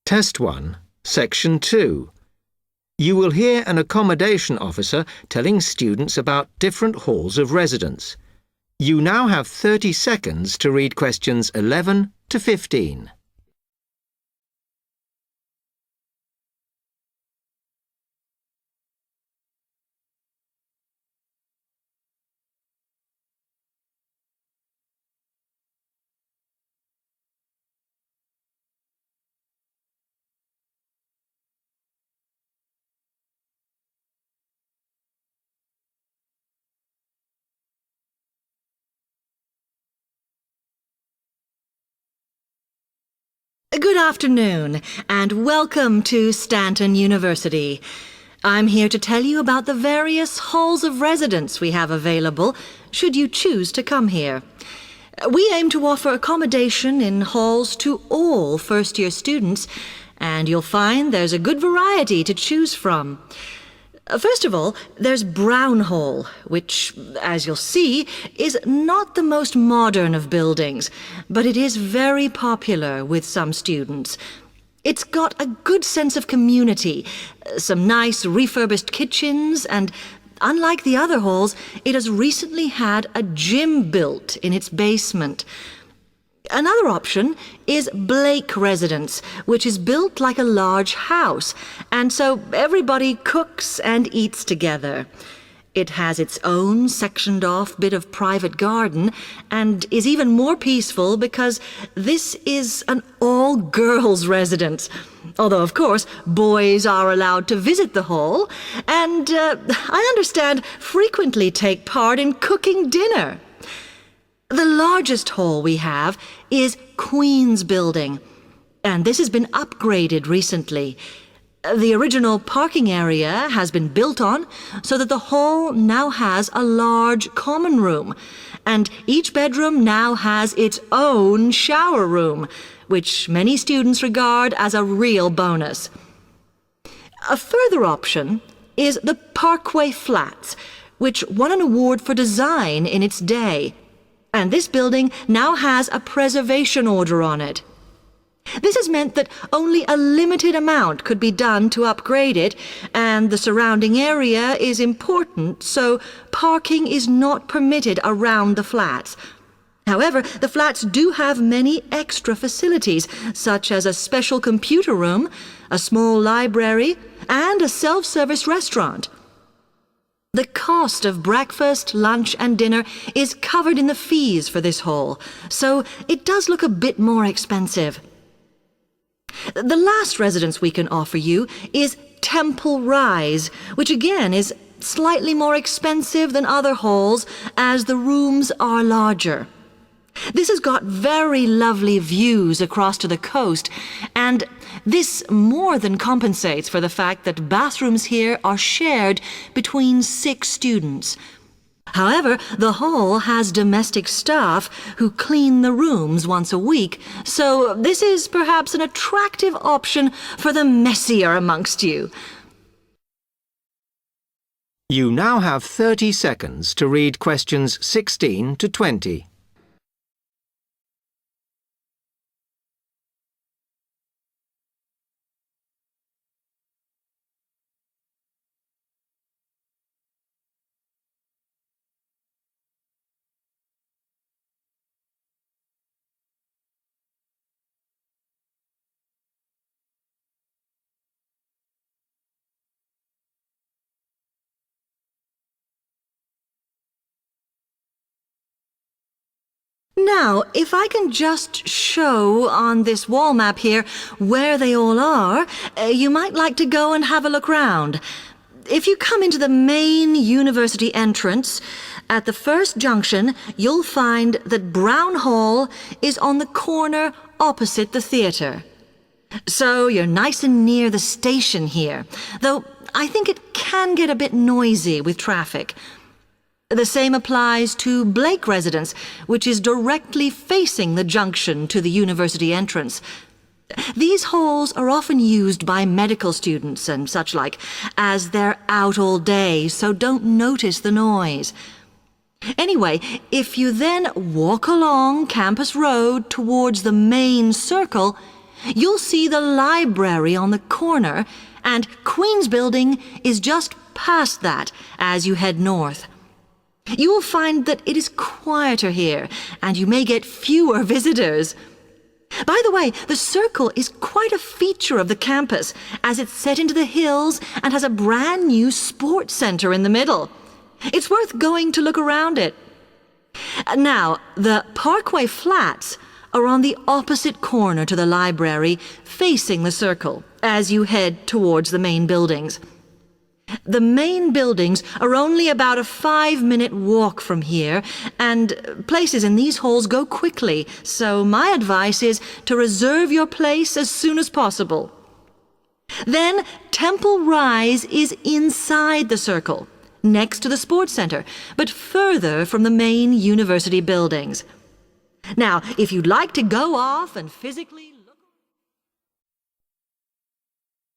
Test 1, Section 2. You will hear an accommodation officer telling students about different halls of residence. You now have 30 seconds to read questions 11 to 15. Good afternoon, and welcome to Stanton University. I'm here to tell you about the various halls of residence we have available, should you choose to come here. We aim to offer accommodation in halls to all first-year students, and you'll find there's a good variety to choose from. First of all, there's Brown Hall, which, as you'll see, is not the most modern of buildings, but it is very popular with some students. It's got a good sense of community, some nice refurbished kitchens, and unlike the other halls, it has recently had a gym built in its basement. Another option is Blake Residence, which is built like a large house, and so everybody cooks and eats together. It has its own sectioned-off bit of private garden and is even more peaceful because this is an all-girls residence. Although, of course, boys are allowed to visit the hall and, I understand, frequently take part in cooking dinner. The largest hall we have is Queen's Building, and this has been upgraded recently. The original parking area has been built on so that the hall now has a large common room, and each bedroom now has its own shower room, which many students regard as a real bonus. A further option is the Parkway Flats, which won an award for design in its day. And this building now has a preservation order on it. This has meant that only a limited amount could be done to upgrade it, and the surrounding area is important, so parking is not permitted around the flats. However, the flats do have many extra facilities, such as a special computer room, a small library, and a self-service restaurant. The cost of breakfast, lunch, and dinner is covered in the fees for this hall, so it does look a bit more expensive. The last residence we can offer you is Temple Rise, which again is slightly more expensive than other halls as the rooms are larger. This has got very lovely views across to the coast, and this more than compensates for the fact that bathrooms here are shared between 6 students. However, the hall has domestic staff who clean the rooms once a week, so this is perhaps an attractive option for the messier amongst you. You now have 30 seconds to read questions 16 to 20. Now, if I can just show on this wall map here where they all are, you might like to go and have a look round. If you come into the main university entrance, at the first junction, you'll find that Brown Hall is on the corner opposite the theatre. So you're nice and near the station here, though I think it can get a bit noisy with traffic. The same applies to Blake Residence, which is directly facing the junction to the university entrance. These halls are often used by medical students and such like, as they're out all day, so don't notice the noise. Anyway, if you then walk along Campus Road towards the main circle, you'll see the library on the corner, and Queen's Building is just past that as you head north. You will find that it is quieter here, and you may get fewer visitors. By the way, the Circle is quite a feature of the campus, as it's set into the hills and has a brand new sports center in the middle. It's worth going to look around it. Now, the Parkway Flats are on the opposite corner to the library, facing the Circle, as you head towards the main buildings. The main buildings are only about a 5-minute walk from here, and places in these halls go quickly, so my advice is to reserve your place as soon as possible. Then Temple Rise is inside the Circle, next to the Sports Center, but further from the main university buildings. Now, if you'd like to go off and physically